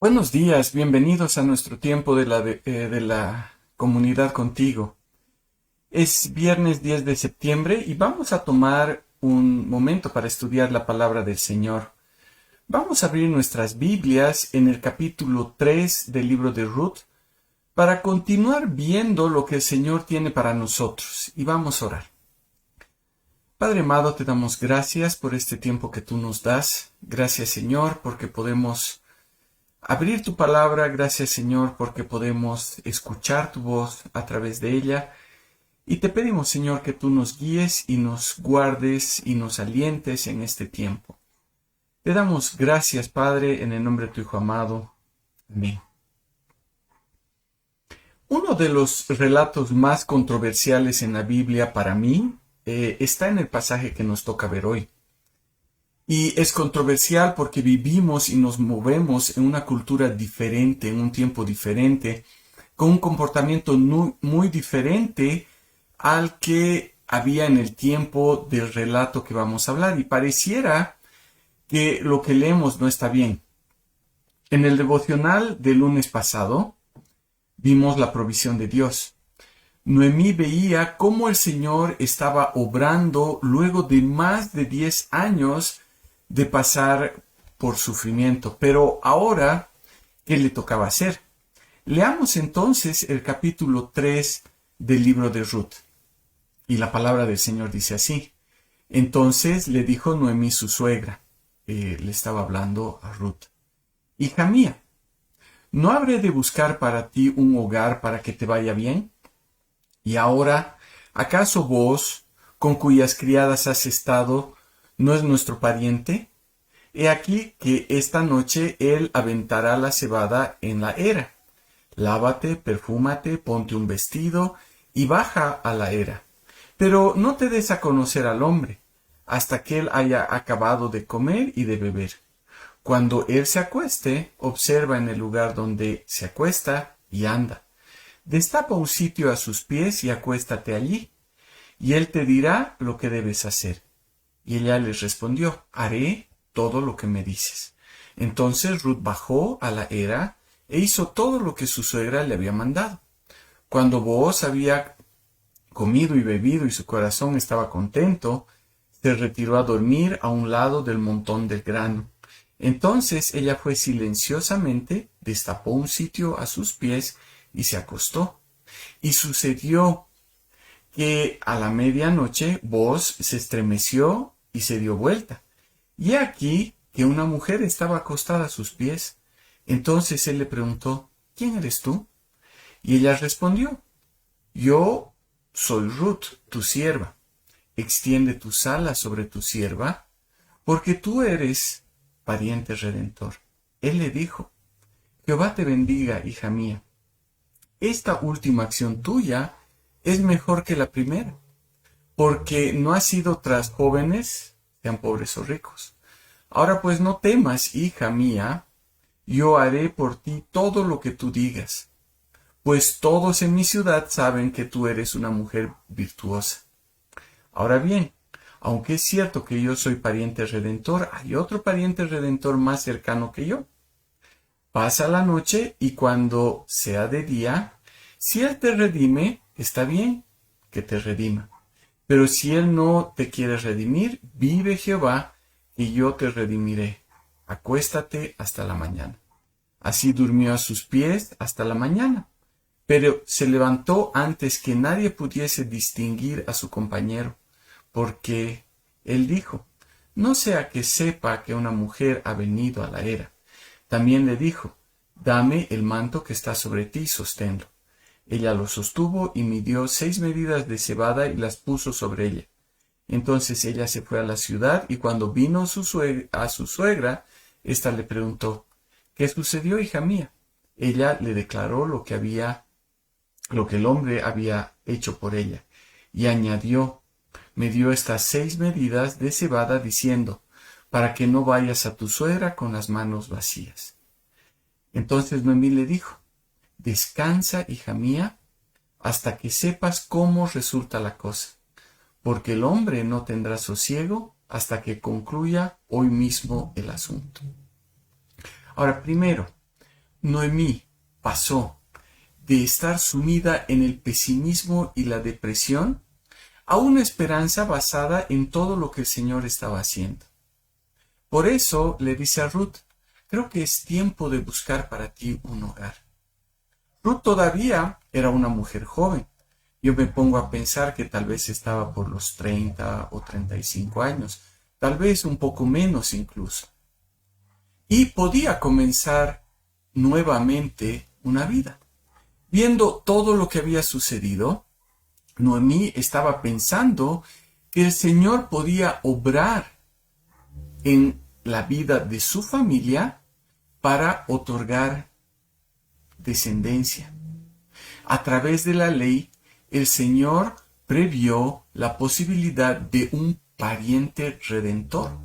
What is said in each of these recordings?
Buenos días, bienvenidos a nuestro tiempo de la comunidad contigo. Es viernes 10 de septiembre y vamos a tomar un momento para estudiar la palabra del Señor. Vamos a abrir nuestras Biblias en el capítulo 3 del libro de Ruth para continuar viendo lo que el Señor tiene para nosotros y vamos a orar. Padre amado, te damos gracias por este tiempo que tú nos das. Gracias, Señor, porque podemos abrir tu palabra. Gracias, Señor, porque podemos escuchar tu voz a través de ella. Y te pedimos, Señor, que tú nos guíes y nos guardes y nos alientes en este tiempo. Te damos gracias, Padre, en el nombre de tu Hijo amado. Amén. Uno de los relatos más controversiales en la Biblia para mí está en el pasaje que nos toca ver hoy. Y es controversial porque vivimos y nos movemos en una cultura diferente, en un tiempo diferente, con un comportamiento muy diferente al que había en el tiempo del relato que vamos a hablar. Y pareciera que lo que leemos no está bien. En el devocional del lunes pasado vimos la provisión de Dios. Noemí veía cómo el Señor estaba obrando luego de más de 10 años de pasar por sufrimiento. Pero ahora, ¿qué le tocaba hacer? Leamos entonces el capítulo 3 del libro de Ruth. Y la palabra del Señor dice así. Entonces le dijo Noemí su suegra, le estaba hablando a Ruth: Hija mía, ¿no habré de buscar para ti un hogar para que te vaya bien? Y ahora, ¿acaso vos, con cuyas criadas has estado, no es nuestro pariente? He aquí que esta noche él aventará la cebada en la era. Lávate, perfúmate, ponte un vestido y baja a la era. Pero no te des a conocer al hombre, hasta que él haya acabado de comer y de beber. Cuando él se acueste, observa en el lugar donde se acuesta y anda. Destapa un sitio a sus pies y acuéstate allí, y él te dirá lo que debes hacer. Y ella les respondió: haré todo lo que me dices. Entonces Ruth bajó a la era e hizo todo lo que su suegra le había mandado. Cuando Booz había comido y bebido y su corazón estaba contento, se retiró a dormir a un lado del montón del grano. Entonces ella fue silenciosamente, destapó un sitio a sus pies y se acostó. Y sucedió que a la medianoche Booz se estremeció y se dio vuelta. Y aquí que una mujer estaba acostada a sus pies. Entonces él le preguntó: ¿Quién eres tú? Y ella respondió: Yo soy Ruth, tu sierva. Extiende tus alas sobre tu sierva, porque tú eres pariente redentor. Él le dijo: Jehová te bendiga, hija mía. Esta última acción tuya es mejor que la primera, porque no has ido tras jóvenes, sean pobres o ricos. Ahora pues no temas, hija mía, yo haré por ti todo lo que tú digas, pues todos en mi ciudad saben que tú eres una mujer virtuosa. Ahora bien, aunque es cierto que yo soy pariente redentor, hay otro pariente redentor más cercano que yo. Pasa la noche y cuando sea de día, si él te redime, está bien que te redima. Pero si él no te quiere redimir, vive Jehová, y yo te redimiré. Acuéstate hasta la mañana. Así durmió a sus pies hasta la mañana. Pero se levantó antes que nadie pudiese distinguir a su compañero, porque él dijo: no sea que sepa que una mujer ha venido a la era. También le dijo: dame el manto que está sobre ti y sosténlo. Ella lo sostuvo y midió 6 medidas de cebada y las puso sobre ella. Entonces ella se fue a la ciudad, y cuando vino a su suegra, ésta le preguntó: ¿qué sucedió, hija mía? Ella le declaró lo que el hombre había hecho por ella, y añadió: me dio estas 6 medidas de cebada, diciendo: para que no vayas a tu suegra con las manos vacías. Entonces Noemí le dijo: descansa, hija mía, hasta que sepas cómo resulta la cosa, porque el hombre no tendrá sosiego hasta que concluya hoy mismo el asunto. Ahora, primero, Noemí pasó de estar sumida en el pesimismo y la depresión a una esperanza basada en todo lo que el Señor estaba haciendo. Por eso le dice a Ruth, creo que es tiempo de buscar para ti un hogar. Ruth todavía era una mujer joven. Yo me pongo a pensar que tal vez estaba por los 30 o 35 años, tal vez un poco menos incluso. Y podía comenzar nuevamente una vida. Viendo todo lo que había sucedido, Noemí estaba pensando que el Señor podía obrar en la vida de su familia para otorgar descendencia. A través de la ley, el Señor previó la posibilidad de un pariente redentor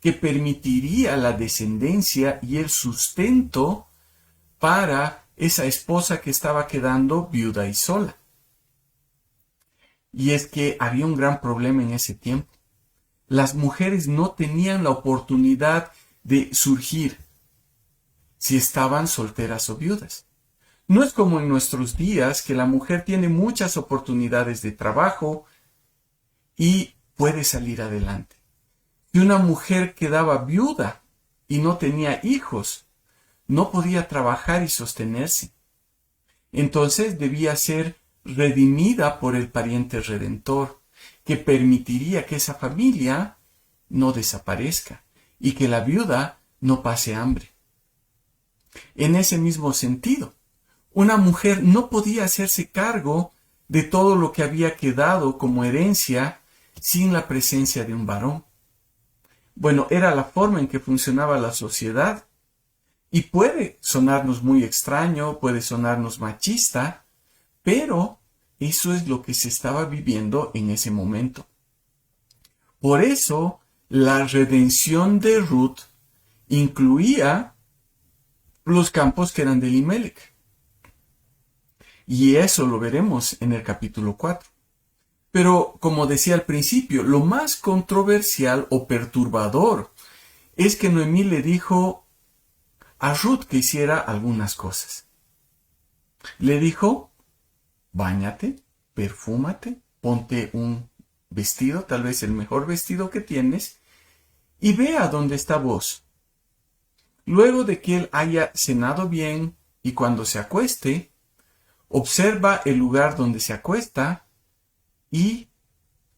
que permitiría la descendencia y el sustento para esa esposa que estaba quedando viuda y sola. Y es que había un gran problema en ese tiempo. Las mujeres no tenían la oportunidad de surgir si estaban solteras o viudas. No es como en nuestros días que la mujer tiene muchas oportunidades de trabajo y puede salir adelante. Si una mujer quedaba viuda y no tenía hijos, no podía trabajar y sostenerse. Entonces debía ser redimida por el pariente redentor, que permitiría que esa familia no desaparezca y que la viuda no pase hambre. En ese mismo sentido, una mujer no podía hacerse cargo de todo lo que había quedado como herencia sin la presencia de un varón. Bueno, era la forma en que funcionaba la sociedad. Y puede sonarnos muy extraño, puede sonarnos machista, pero eso es lo que se estaba viviendo en ese momento. Por eso, la redención de Ruth incluía los campos que eran de Elimelech. Y eso lo veremos en el capítulo 4. Pero, como decía al principio, lo más controversial o perturbador es que Noemí le dijo a Ruth que hiciera algunas cosas. Le dijo, báñate, perfúmate, ponte un vestido, tal vez el mejor vestido que tienes, y ve a dónde está vos. Luego de que él haya cenado bien y cuando se acueste, observa el lugar donde se acuesta y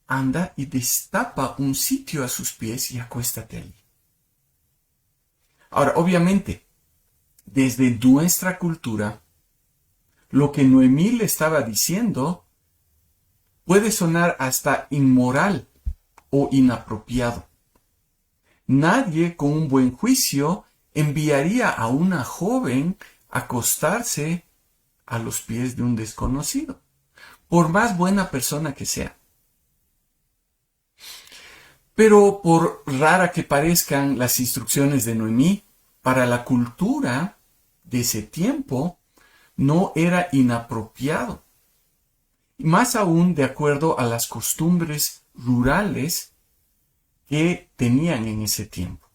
anda y destapa un sitio a sus pies y acuéstate allí. Ahora, obviamente, desde nuestra cultura, lo que Noemí le estaba diciendo puede sonar hasta inmoral o inapropiado. Nadie con un buen juicio enviaría a una joven a acostarse a los pies de un desconocido, por más buena persona que sea. Pero por rara que parezcan las instrucciones de Noemí, para la cultura de ese tiempo no era inapropiado. Y más aún de acuerdo a las costumbres rurales que tenían en ese tiempo.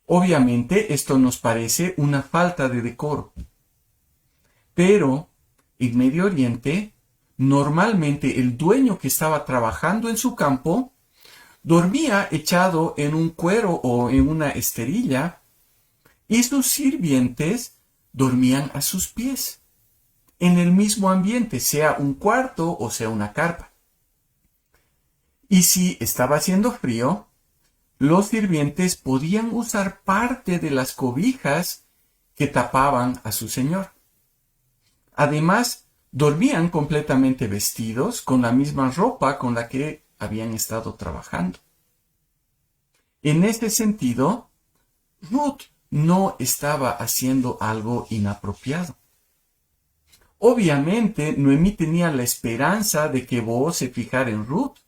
Obviamente esto nos parece una falta de decoro. Pero en Medio Oriente, normalmente el dueño que estaba trabajando en su campo dormía echado en un cuero o en una esterilla y sus sirvientes dormían a sus pies, en el mismo ambiente, sea un cuarto o sea una carpa. Y si estaba haciendo frío, los sirvientes podían usar parte de las cobijas que tapaban a su señor. Además, dormían completamente vestidos con la misma ropa con la que habían estado trabajando. En este sentido, Ruth no estaba haciendo algo inapropiado. Obviamente, Noemí tenía la esperanza de que Booz se fijara en Ruth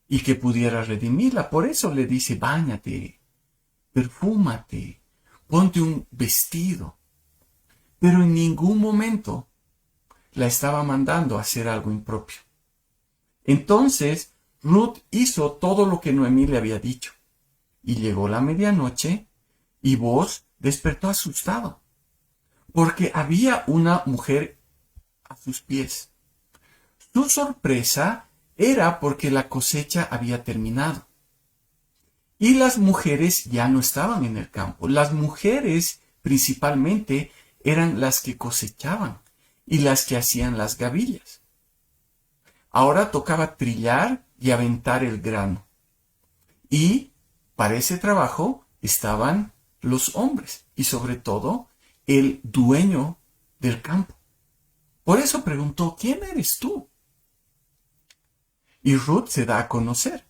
y que pudiera redimirla. Por eso le dice, báñate, perfúmate, ponte un vestido. Pero en ningún momento la estaba mandando a hacer algo impropio. Entonces, Ruth hizo todo lo que Noemí le había dicho. Y llegó la medianoche, y Booz despertó asustado, porque había una mujer a sus pies. Su sorpresa era porque la cosecha había terminado. Y las mujeres ya no estaban en el campo. Las mujeres principalmente eran las que cosechaban y las que hacían las gavillas. Ahora tocaba trillar y aventar el grano. Y para ese trabajo estaban los hombres y sobre todo el dueño del campo. Por eso preguntó, ¿quién eres tú? Y Ruth se da a conocer.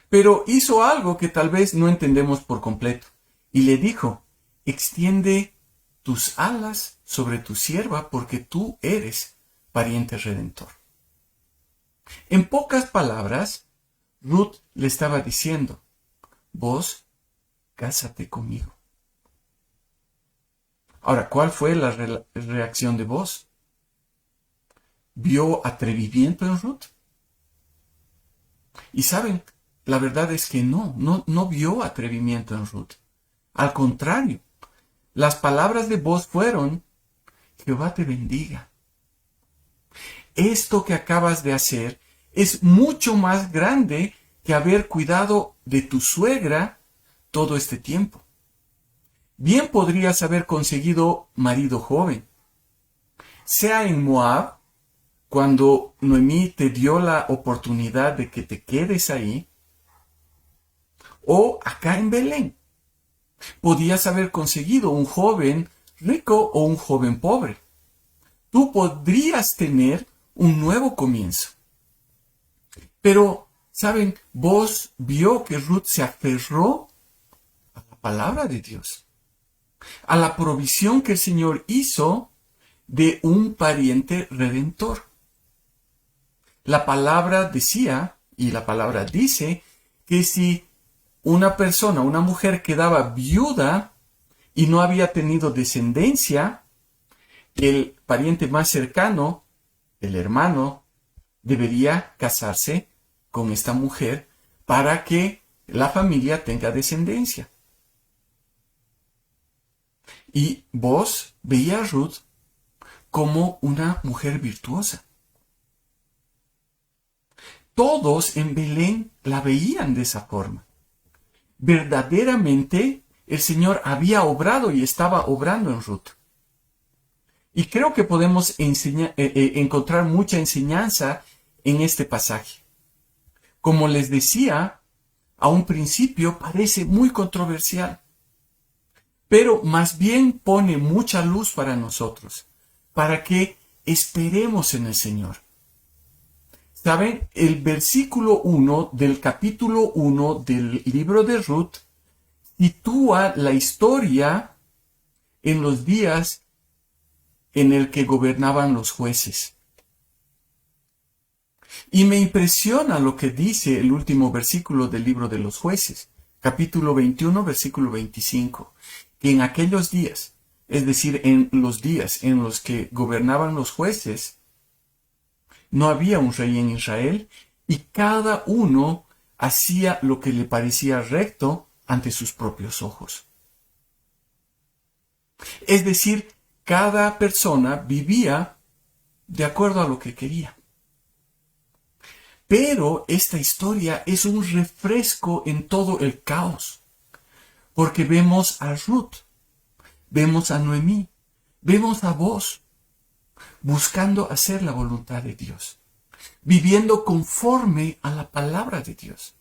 Pero hizo algo que tal vez no entendemos por completo. Y le dijo, extiende tus alas sobre tu sierva porque tú eres pariente redentor. En pocas palabras, Ruth le estaba diciendo, vos cásate conmigo. Ahora, ¿cuál fue la reacción de vos? ¿Vio atrevimiento en Ruth? Y saben, la verdad es que no vio atrevimiento en Ruth. Al contrario, las palabras de vos fueron, Jehová te bendiga. Esto que acabas de hacer es mucho más grande que haber cuidado de tu suegra todo este tiempo. Bien podrías haber conseguido marido joven. Sea en Moab, cuando Noemí te dio la oportunidad de que te quedes ahí, o acá en Belén. Podías haber conseguido un joven rico o un joven pobre. Tú podrías tener un nuevo comienzo. Pero, ¿saben? Vos vio que Ruth se aferró a la palabra de Dios, a la provisión que el Señor hizo de un pariente redentor. La palabra decía, y la palabra dice, que si una persona, una mujer quedaba viuda y no había tenido descendencia, el pariente más cercano, el hermano, debería casarse con esta mujer para que la familia tenga descendencia. Y vos veías a Ruth como una mujer virtuosa. Todos en Belén la veían de esa forma. Verdaderamente el Señor había obrado y estaba obrando en Ruth. Y creo que podemos encontrar mucha enseñanza en este pasaje. Como les decía, a un principio parece muy controversial, pero más bien pone mucha luz para nosotros, para que esperemos en el Señor. ¿Saben? El versículo 1 del capítulo 1 del libro de Ruth sitúa la historia en los días en el que gobernaban los jueces. Y me impresiona lo que dice el último versículo del libro de los jueces, capítulo 21, versículo 25, que en aquellos días, es decir, en los días en los que gobernaban los jueces, no había un rey en Israel y cada uno hacía lo que le parecía recto ante sus propios ojos. Es decir, cada persona vivía de acuerdo a lo que quería. Pero esta historia es un refresco en todo el caos, porque vemos a Ruth, vemos a Noemí, vemos a vos, buscando hacer la voluntad de Dios, viviendo conforme a la palabra de Dios,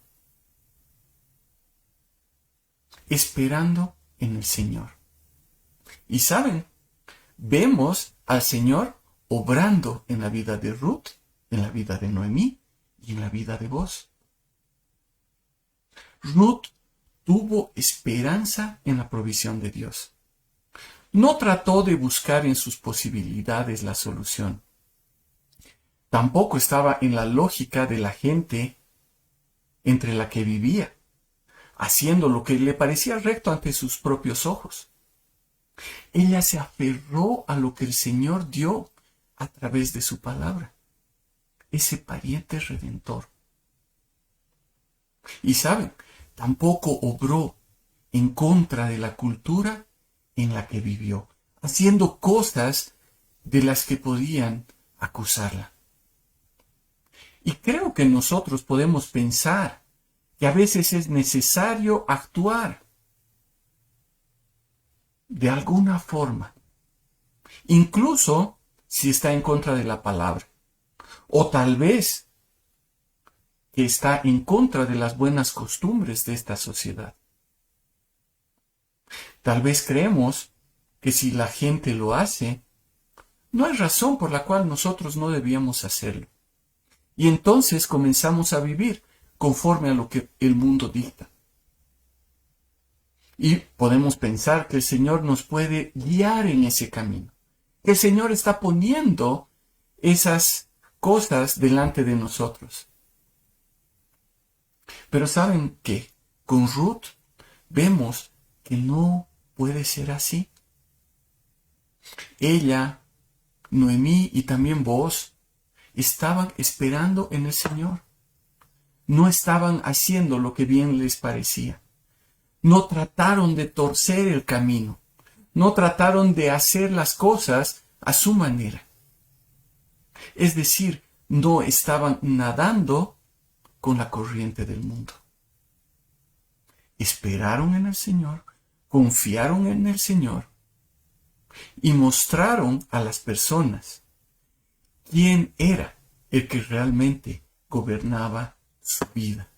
esperando en el Señor. Y saben, vemos al Señor obrando en la vida de Ruth, en la vida de Noemí y en la vida de vos. Ruth tuvo esperanza en la provisión de Dios. No trató de buscar en sus posibilidades la solución. Tampoco estaba en la lógica de la gente entre la que vivía, haciendo lo que le parecía recto ante sus propios ojos. Ella se aferró a lo que el Señor dio a través de su palabra, ese pariente redentor. Y saben, tampoco obró en contra de la cultura en la que vivió, haciendo cosas de las que podían acusarla. Y creo que nosotros podemos pensar que a veces es necesario actuar de alguna forma, incluso si está en contra de la palabra, o tal vez que está en contra de las buenas costumbres de esta sociedad. Tal vez creemos que si la gente lo hace, no hay razón por la cual nosotros no debíamos hacerlo. Y entonces comenzamos a vivir conforme a lo que el mundo dicta. Y podemos pensar que el Señor nos puede guiar en ese camino. Que el Señor está poniendo esas cosas delante de nosotros. Pero ¿saben qué? Con Ruth vemos que no puede ser así. Ella, Noemí y también vos estaban esperando en el Señor. No estaban haciendo lo que bien les parecía. No trataron de torcer el camino. No trataron de hacer las cosas a su manera. Es decir, no estaban nadando con la corriente del mundo. Esperaron en el Señor, confiaron en el Señor y mostraron a las personas quién era el que realmente gobernaba su vida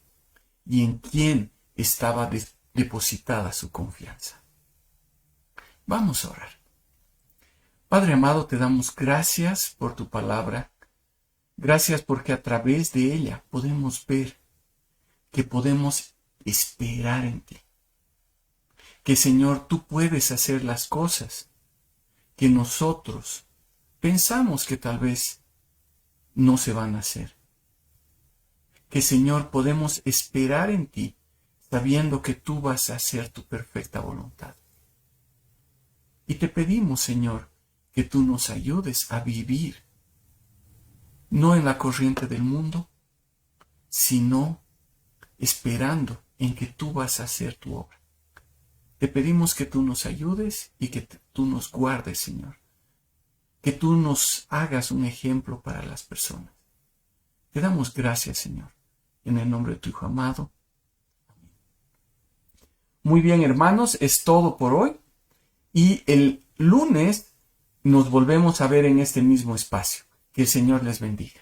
y en quién estaba depositada su confianza. Vamos a orar. Padre amado, te damos gracias por tu palabra. Gracias porque a través de ella podemos ver que podemos esperar en ti. Que Señor, tú puedes hacer las cosas que nosotros pensamos que tal vez no se van a hacer. Que Señor, podemos esperar en ti sabiendo que tú vas a hacer tu perfecta voluntad. Y te pedimos, Señor, que tú nos ayudes a vivir, no en la corriente del mundo, sino esperando en que tú vas a hacer tu obra. Te pedimos que tú nos ayudes y que tú nos guardes, Señor. Que tú nos hagas un ejemplo para las personas. Te damos gracias, Señor, en el nombre de tu Hijo amado. Amén. Muy bien, hermanos, es todo por hoy. Y el lunes nos volvemos a ver en este mismo espacio. Que el Señor les bendiga.